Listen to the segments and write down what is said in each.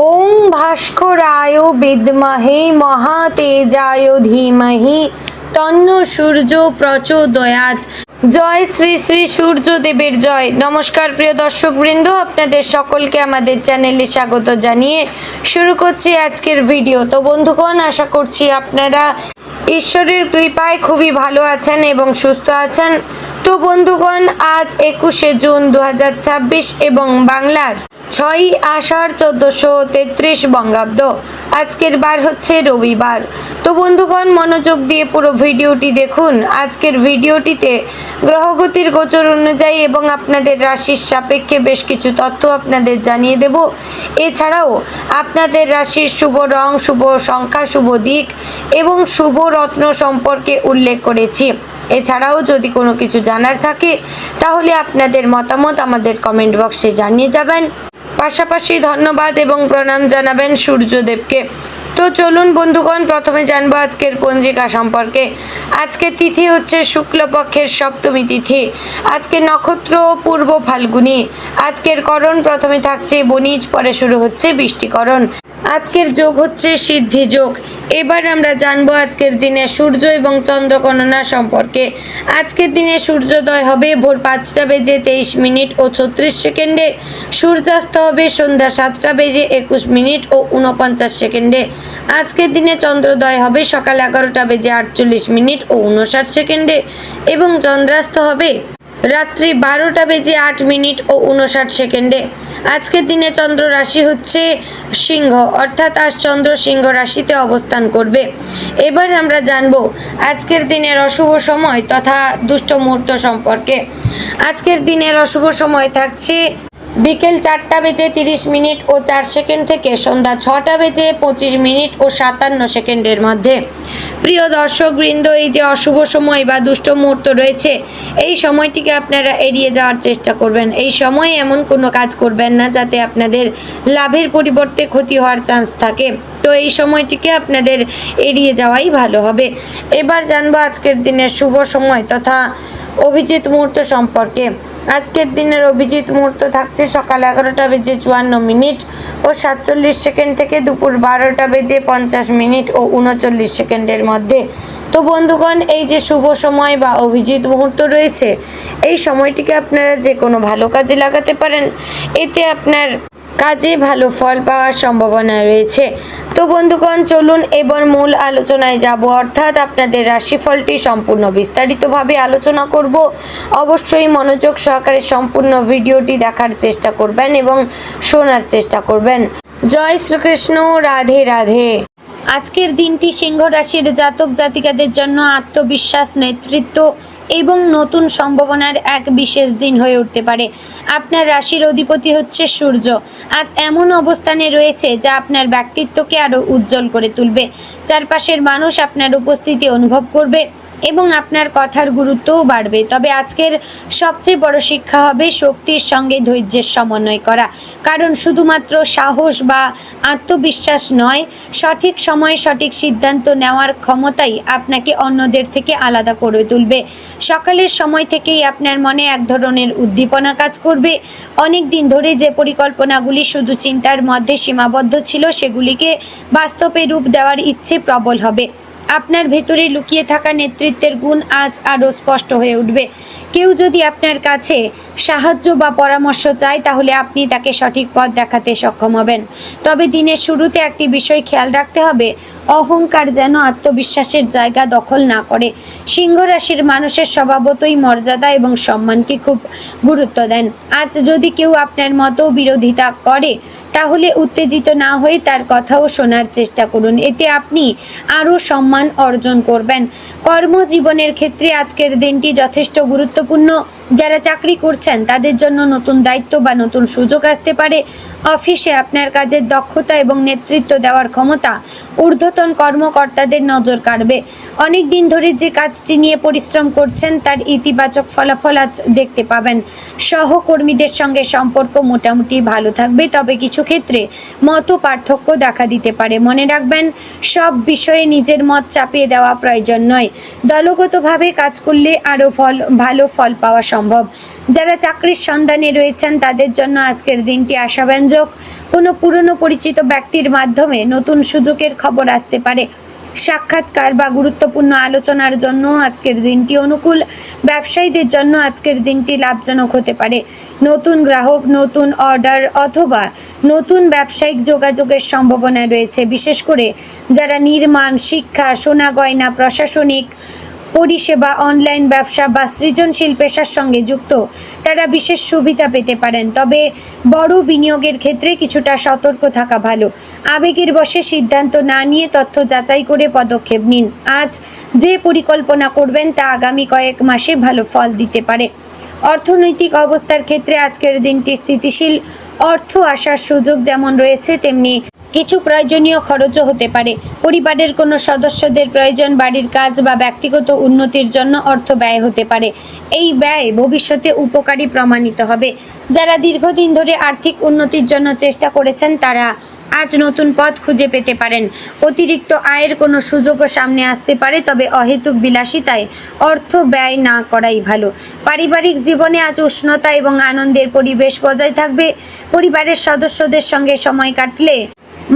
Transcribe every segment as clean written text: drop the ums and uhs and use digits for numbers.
ওং ভাস্করায় বিদ্মহে মহাতেজায় ধীমহি তন্ন সূর্য প্রচোদয়াৎ। জয় শ্রী শ্রী সূর্যদেবের জয়। নমস্কার প্রিয় দর্শকবৃন্দ, আপনাদের সকলকে আমাদের চ্যানেলে স্বাগত জানিয়ে শুরু করছি আজকের ভিডিও। তো বন্ধুগণ, আশা করছি আপনারা ঈশ্বরের কৃপায় খুবই ভালো আছেন এবং সুস্থ আছেন। তো বন্ধুগণ, আজ 21শে জুন 2026 এবং বাংলার 6ই আষাঢ় 1433 বঙ্গাব্দ। আজকের বার হচ্ছে রবিবার। তো বন্ধুগণ, মনোযোগ দিয়ে পুরো ভিডিওটি দেখুন। আজকের ভিডিওটিতে গ্রহগতির গোচর অনুযায়ী এবং আপনাদের রাশির সাপেক্ষে বেশ কিছু তথ্য আপনাদের জানিয়ে দেব। এছাড়াও আপনাদের রাশির শুভ রং, শুভ সংখ্যা, শুভ দিক এবং শুভ রত্ন সম্পর্কে উল্লেখ করেছি। এছাড়াও যদি কোনো কিছু জানার থাকে তাহলে আপনাদের মতামত আমাদের কমেন্ট বক্সে জানিয়ে যাবেন। পাশাপাশি ধন্যবাদ এবং প্রণাম জানাবেন সূর্যদেবকে। তো চলুন বন্ধুগণ, প্রথমে জানবো আজকের পঞ্জিকা সম্পর্কে। আজকের তিথি হচ্ছে শুক্লপক্ষের সপ্তমী তিথি। আজকের নক্ষত্র পূর্ব ফাল্গুনী। আজকের করণ প্রথমে থাকছে বণিজ, পরে শুরু হচ্ছে বৃষ্টিকরণ। আজকের যোগ হচ্ছে সিদ্ধি যোগ। এবার আমরা জানবো আজকের দিনে সূর্য এবং চন্দ্র গণনা সম্পর্কে। আজকের দিনে সূর্যোদয় হবে ভোর 5টা বেজে 23 মিনিট ও 36 সেকেন্ডে। সূর্যাস্ত হবে সন্ধ্যা 7টা বেজে 21 মিনিট ও 49 সেকেন্ডে। আজকের দিনে চন্দ্রোদয় হবে সকাল 11টা বেজে 48 মিনিট ও 59 সেকেন্ডে এবং চন্দ্রাস্ত হবে রাত্রি 12টা বেজে 8 মিনিট ও 59 সেকেন্ডে। আজকের দিনে চন্দ্র রাশি হচ্ছে সিংহ, অর্থাৎ আজ চন্দ্র সিংহ রাশিতে অবস্থান করবে। এবার আমরা জানব আজকের দিনের অশুভ সময় তথা দুষ্ট মুহূর্ত সম্পর্কে। আজকের দিনের অশুভ সময় থাকছে বিকেল 4টা বেজে 30 মিনিট ও 4 সেকেন্ড থেকে সন্ধ্যা 6টা বেজে 25 মিনিট ও 57 সেকেন্ডের মধ্যে। প্রিয় দর্শকবৃন্দ, এই যে অশুভ সময় বা দুষ্ট মুহূর্ত রয়েছে, এই সময়টিকে আপনারা এড়িয়ে যাওয়ার চেষ্টা করবেন। এই সময়ে এমন কোনো কাজ করবেন না যাতে আপনাদের লাভের পরিবর্তে ক্ষতি হওয়ার চান্স থাকে। তো এই সময়টিকে আপনাদের এড়িয়ে যাওয়াই ভালো হবে। এবার জানবো আজকের দিনের শুভ সময় তথা অভিজিৎ মুহূর্ত সম্পর্কে। আজকের দিনের অভিজিৎ মুহূর্ত থাকছে সকাল 11টা বেজে 54 মিনিট ও 47 সেকেন্ড থেকে দুপুর 12টা বেজে 50 মিনিট ও 39 সেকেন্ডের মধ্যে। তো বন্ধুগণ, এই যে শুভ সময় বা অভিজিৎ মুহূর্ত রয়েছে, এই সময়টিকে আপনারা যে কোনো ভালো কাজে লাগাতে পারেন। এতে আপনার কাজে ভালো ফল পাওয়ার সম্ভাবনা রয়েছে। তো বন্ধুগণ, চলুন এবার মূল আলোচনায় যাব, অর্থাৎ আপনাদের রাশিফলটি সম্পূর্ণ বিস্তারিতভাবে আলোচনা করব। অবশ্যই মনোযোগ সহকারে সম্পূর্ণ ভিডিওটি দেখার চেষ্টা করবেন এবং শোনার চেষ্টা করবেন। জয় শ্রীকৃষ্ণ, রাধে রাধে। আজকের দিনটি সিংহ রাশির জাতক জাতিকাদের জন্য আত্মবিশ্বাস, নেতৃত্ব এবং নতুন সম্ভাবনার এক বিশেষ দিন হয়ে উঠতে পারে। আপনার রাশির অধিপতি হচ্ছে সূর্য। আজ এমন অবস্থানে রয়েছে যা আপনার ব্যক্তিত্বকে আরও উজ্জ্বল করে তুলবে। চারপাশের মানুষ আপনার উপস্থিতি অনুভব করবে এবং আপনার কথার গুরুত্বও বাড়বে। তবে আজকের সবচেয়ে বড় শিক্ষা হবে শক্তির সঙ্গে ধৈর্যের সমন্বয় করা। কারণ শুধুমাত্র সাহস বা আত্মবিশ্বাস নয়, সঠিক সময়ে সঠিক সিদ্ধান্ত নেওয়ার ক্ষমতাই আপনাকে অন্যদের থেকে আলাদা করে তুলবে। সকালের সময় থেকেই আপনার মনে এক ধরনের উদ্দীপনা কাজ করবে। অনেক দিন ধরে যে পরিকল্পনাগুলি শুধু চিন্তার মধ্যে সীমাবদ্ধ ছিল, সেগুলিকে বাস্তবে রূপ দেওয়ার ইচ্ছে প্রবল হবে। আপনার ভেতরে লুকিয়ে থাকা নেতৃত্বের গুণ আজ আরও স্পষ্ট হয়ে উঠবে। কেউ যদি আপনার কাছে সাহায্য বা পরামর্শ চায়, তাহলে আপনি তাকে সঠিক পথ দেখাতে সক্ষম হবেন। তবে দিনের শুরুতে একটি বিষয় খেয়াল রাখতে হবে, অহংকার যেন আত্মবিশ্বাসের জায়গা দখল না করে। সিংহ রাশির মানুষের স্বভাবতই মর্যাদা এবং সম্মানকে খুব গুরুত্ব দেন। আজ যদি কেউ আপনার মতো বিরোধিতা করে, তাহলে উত্তেজিত না হয়ে তার কথাও শোনার চেষ্টা করুন। এতে আপনি আরও সম্মান অর্জন করবেন। কর্মজীবনের ক্ষেত্রে আজকের দিনটি যথেষ্ট গুরুত্বপূর্ণ। যারা চাকরি করছেন তাদের জন্য নতুন দায়িত্ব বা নতুন সুযোগ আসতে পারে। অফিসে আপনার কাজের দক্ষতা এবং নেতৃত্ব দেওয়ার ক্ষমতা ঊর্ধ্বতন কর্মকর্তাদের নজর কাড়বে। অনেক দিন ধরে যে কাজটি নিয়ে পরিশ্রম করছেন তার ইতিবাচক ফলাফল আজ দেখতে পাবেন। সহকর্মীদের সঙ্গে সম্পর্ক মোটামুটি ভালো থাকবে, তবে কিছু ক্ষেত্রে মত পার্থক্য দেখা দিতে পারে। মনে রাখবেন, সব বিষয়ে নিজের মত চাপিয়ে দেওয়া প্রয়োজন নয়। দলগতভাবে কাজ করলে আরও ভালো ফল পাওয়া সম্ভব। সম্ভব। যারা চাকরির সন্ধানে রয়েছেন তাদের জন্য আজকের দিনটি আশাব্যঞ্জক। কোনো পুরনো পরিচিত ব্যক্তির মাধ্যমে নতুন সুযোগের খবর আসতে পারে। সাক্ষাৎকার বা গুরুত্বপূর্ণ আলোচনার জন্য আজকের দিনটি অনুকূল। ব্যবসায়ীদের জন্য আজকের দিনটি লাভজনক হতে পারে। নতুন গ্রাহক, নতুন অর্ডার অথবা নতুন ব্যবসায়িক যোগাযোগের সম্ভাবনা রয়েছে। বিশেষ করে যারা নির্মাণ, শিক্ষা, সোনা গয়না, প্রশাসনিক পরিষেবা, অনলাইন ব্যবসা বা সৃজনশীল পেশার সঙ্গে যুক্ত তারা বিশেষ সুবিধা পেতে পারেন। তবে বড় বিনিয়োগের ক্ষেত্রে কিছুটা সতর্ক থাকা ভালো। আবেগের বশে সিদ্ধান্ত না নিয়ে তথ্য যাচাই করে পদক্ষেপ নিন। আজ যে পরিকল্পনা করবেন তা আগামী কয়েক মাসে ভালো ফল দিতে পারে। অর্থনৈতিক অবস্থার ক্ষেত্রে আজকের দিনটি স্থিতিশীল। অর্থ আসার সুযোগ যেমন রয়েছে তেমনি কিছু প্রয়োজনীয় খরচও হতে পারে। পরিবারের কোনো সদস্যদের প্রয়োজন, বাড়ির কাজ বা ব্যক্তিগত উন্নতির জন্য অর্থ ব্যয় হতে পারে। এই ব্যয় ভবিষ্যতে উপকারী প্রমাণিত হবে। যারা দীর্ঘদিন ধরে আর্থিক উন্নতির জন্য চেষ্টা করেছেন তারা আজ নতুন পথ খুঁজে পেতে পারেন। অতিরিক্ত আয়ের কোনো সুযোগও সামনে আসতে পারে, তবে অহেতুক বিলাসিতায় অর্থ ব্যয় না করাই ভালো। পারিবারিক জীবনে আজ উষ্ণতা এবং আনন্দের পরিবেশ বজায় থাকবে। পরিবারের সদস্যদের সঙ্গে সময় কাটলে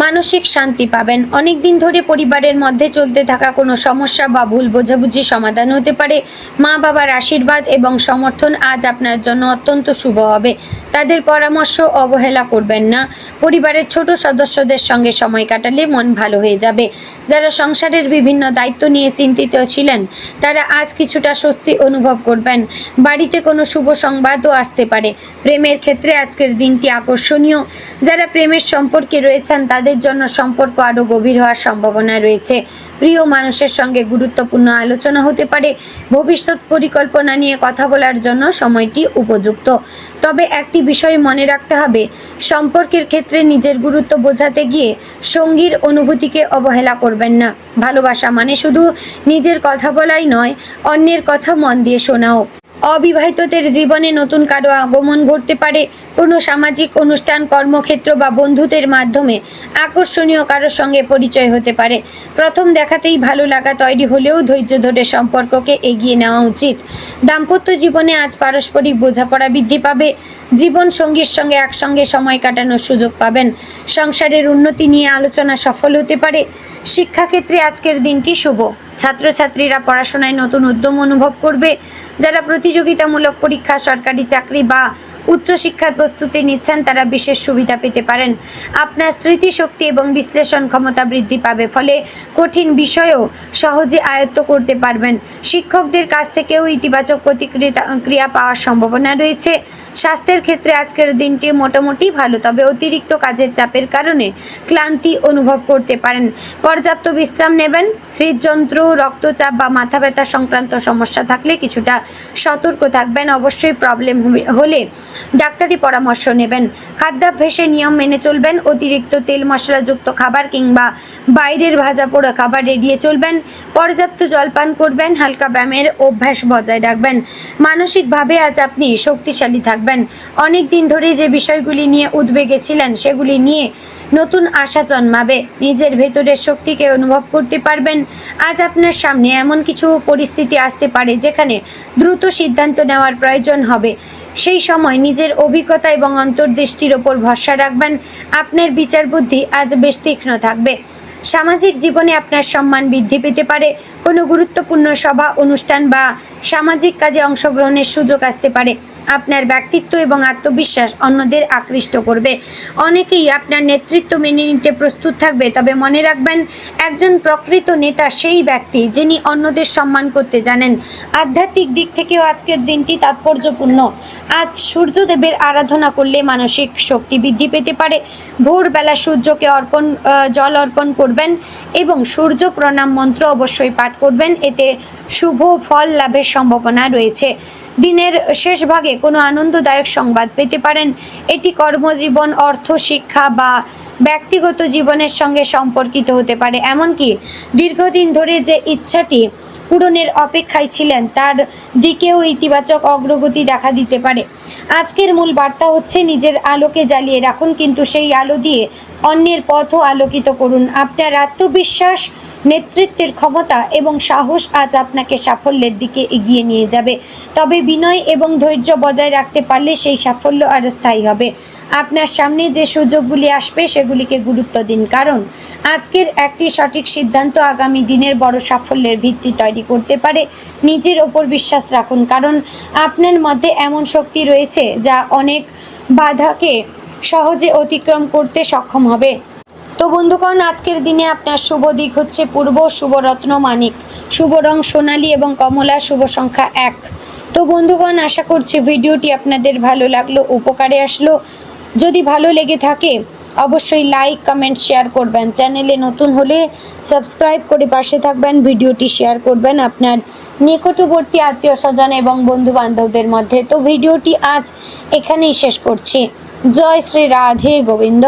মানসিক শান্তি পাবেন। অনেক দিন ধরে পরিবারের মধ্যে চলতে থাকা কোনো সমস্যা বা ভুল বোঝাবুঝি সমাধান হতে পারে। মা বাবার আশীর্বাদ এবং সমর্থন আজ আপনার জন্য অত্যন্ত শুভ হবে। তাদের পরামর্শ অবহেলা করবেন না। পরিবারের ছোট সদস্যদের সঙ্গে সময় কাটালে মন ভালো হয়ে যাবে। যারা সংসারের বিভিন্ন দায়িত্ব নিয়ে চিন্তিত ছিলেন তারা আজ কিছুটা স্বস্তি অনুভব করবেন। বাড়িতে কোনো শুভ সংবাদও আসতে পারে। প্রেমের ক্ষেত্রে আজকের দিনটি আকর্ষণীয়। যারা প্রেমের সম্পর্কে রয়েছেন তাদের জন্য সম্পর্ক আরও গভীর হওয়ার সম্ভাবনা রয়েছে। প্রিয় মানুষের সঙ্গে গুরুত্বপূর্ণ আলোচনা হতে পারে। ভবিষ্যৎ পরিকল্পনা নিয়ে কথা বলার জন্য সময়টি উপযুক্ত। তবে একটি বিষয় মনে রাখতে হবে, সম্পর্কের ক্ষেত্রে নিজের গুরুত্ব বোঝাতে গিয়ে সঙ্গীর অনুভূতিকে অবহেলা করবেন না। ভালোবাসা মানে শুধু নিজের কথা বলাই নয়, অন্যের কথা মন দিয়ে শোনাও। অবিবাহিতদের জীবনে নতুন কারো আগমন ঘটতে পারে। কোনো সামাজিক অনুষ্ঠান, কর্মক্ষেত্র বা বন্ধুদের মাধ্যমে আকর্ষণীয় কারোর সঙ্গে পরিচয় হতে পারে। প্রথম দেখাতেই ভালো লাগা তৈরি হলেও ধৈর্য ধরে সম্পর্ককে এগিয়ে নেওয়া উচিত। দাম্পত্য জীবনে আজ পারস্পরিক বোঝাপড়া বৃদ্ধি পাবে। জীবন সঙ্গীর সঙ্গে একসঙ্গে সময় কাটানোর সুযোগ পাবেন। সংসারের উন্নতি নিয়ে আলোচনা সফল হতে পারে। শিক্ষাক্ষেত্রে আজকের দিনটি শুভ। ছাত্রছাত্রীরা পড়াশোনায় নতুন উদ্যম অনুভব করবে। যারা প্রতিযোগিতামূলক পরীক্ষা, সরকারি চাকরি বা উচ্চশিক্ষার প্রস্তুতি নিচ্ছেন তারা বিশেষ সুবিধা পেতে পারেন। আপনার স্মৃতিশক্তি এবং বিশ্লেষণ ক্ষমতা বৃদ্ধি পাবে, ফলে কঠিন বিষয়ও সহজে আয়ত্ত করতে পারবেন। শিক্ষকদের কাছ থেকেও ইতিবাচক প্রতিক্রিয়া পাওয়ার সম্ভাবনা রয়েছে। স্বাস্থ্যের ক্ষেত্রে আজকের দিনটি মোটামুটি ভালো, তবে অতিরিক্ত কাজের চাপের কারণে ক্লান্তি অনুভব করতে পারেন। পর্যাপ্ত বিশ্রাম নেবেন। হৃদযন্ত্র, রক্তচাপ বা মাথা ব্যথা সংক্রান্ত সমস্যা থাকলে কিছুটা সতর্ক থাকবেন। অবশ্যই প্রবলেম হলে ডাক্তারি পরামর্শ নেবেন। খাদ্যাভ্যাসে নিয়ম মেনে চলবেন। অতিরিক্ত তেল মশলাযুক্ত খাবার কিংবা বাইরের ভাজা পোড়া খাবার এড়িয়ে চলবেন। পর্যাপ্ত জলপান করবেন। হালকা ব্যায়ামের অভ্যাস বজায় রাখবেন। মানসিকভাবে আজ আপনি শক্তিশালী থাকবেন। অনেক দিন ধরে যে বিষয়গুলি নিয়ে উদ্বেগে ছিলেন সেগুলি নিয়ে নতুন আশা জন্মাবে। নিজের ভেতরের শক্তিকে অনুভব করতে পারবেন। আজ আপনার সামনে এমন কিছু পরিস্থিতি আসতে পারে যেখানে দ্রুত সিদ্ধান্ত নেওয়ার প্রয়োজন হবে। সেই সময় নিজের অভিজ্ঞতা এবং অন্তর্দৃষ্টির ওপর ভরসা রাখবেন। আপনার বিচার বুদ্ধি আজ বেশ তীক্ষ্ণ থাকবে। সামাজিক জীবনে আপনার সম্মান বৃদ্ধি পেতে পারে। কোনো গুরুত্বপূর্ণ সভা, অনুষ্ঠান বা সামাজিক কাজে অংশগ্রহণের সুযোগ আসতে পারে। আপনার ব্যক্তিত্ব এবং আত্মবিশ্বাস অন্যদের আকৃষ্ট করবে। অনেকেই আপনার নেতৃত্ব মেনে নিতে প্রস্তুত থাকবে, তবে মনে রাখবেন একজন প্রকৃত নেতা সেই ব্যক্তি যিনি অন্যদের সম্মান করতে জানেন। আধ্যাত্মিক দিক থেকেও আজকের দিনটি তাৎপর্যপূর্ণ। আজ সূর্যদেবের আরাধনা করলে মানসিক শক্তি বৃদ্ধি পেতে পারে। ভোরবেলা সূর্যকে জল অর্পণ করবেন এবং সূর্য প্রণাম মন্ত্র অবশ্যই পাঠ করবেন। এতে শুভ ফল লাভের সম্ভাবনা রয়েছে। দিনের শেষ ভাগে কোনো আনন্দদায়ক সংবাদ পেতে পারেন। এটি কর্মজীবন, অর্থ, শিক্ষা বা ব্যক্তিগত জীবনের সঙ্গে সম্পর্কিত হতে পারে। এমনকি দীর্ঘদিন ধরে যে ইচ্ছাটি পূরণের অপেক্ষায় ছিলেন তার দিকেও ইতিবাচক অগ্রগতি দেখা দিতে পারে। আজকের মূল বার্তা হচ্ছে নিজের আলোকে জ্বালিয়ে রাখুন, কিন্তু সেই আলো দিয়ে অন্যের পথও আলোকিত করুন। আপনার আত্মবিশ্বাস নেতৃত্বের ক্ষমতা এবং সাহস আজ আপনাকে সাফল্যের দিকে এগিয়ে নিয়ে যাবে। তবে বিনয় এবং ধৈর্য বজায় রাখতে পারলে সেই সাফল্য আরও স্থায়ী হবে। আপনার সামনে যে সুযোগগুলি আসবে সেগুলিকে গুরুত্ব দিন, কারণ আজকের একটি সঠিক সিদ্ধান্ত আগামী দিনের বড় সাফল্যের ভিত্তি তৈরি করতে পারে। নিজের ওপর বিশ্বাস রাখুন, কারণ আপনার মধ্যে এমন শক্তি রয়েছে যা অনেক বাধাকে সহজে অতিক্রম করতে সক্ষম হবে। তো বন্ধুগণ, আজকের দিনে আপনার শুভ দিক হচ্ছে পূর্ব, শুভ রত্ন মানিক, শুভ রং সোনালী এবং কমলা, শুভ সংখ্যা 1। তো বন্ধুগণ, আশা করছি ভিডিওটি আপনাদের ভালো লাগলো, উপকারে আসলো। যদি ভালো লেগে থাকে অবশ্যই লাইক, কমেন্ট, শেয়ার করবেন। চ্যানেলে নতুন হলে সাবস্ক্রাইব করে পাশে থাকবেন। ভিডিওটি শেয়ার করবেন আপনার নিকটবর্তী আত্মীয় স্বজন এবং বন্ধু বান্ধবদের মধ্যে। তো ভিডিওটি আজ এখানেই শেষ করছি। জয় শ্রী রাধে গোবিন্দ।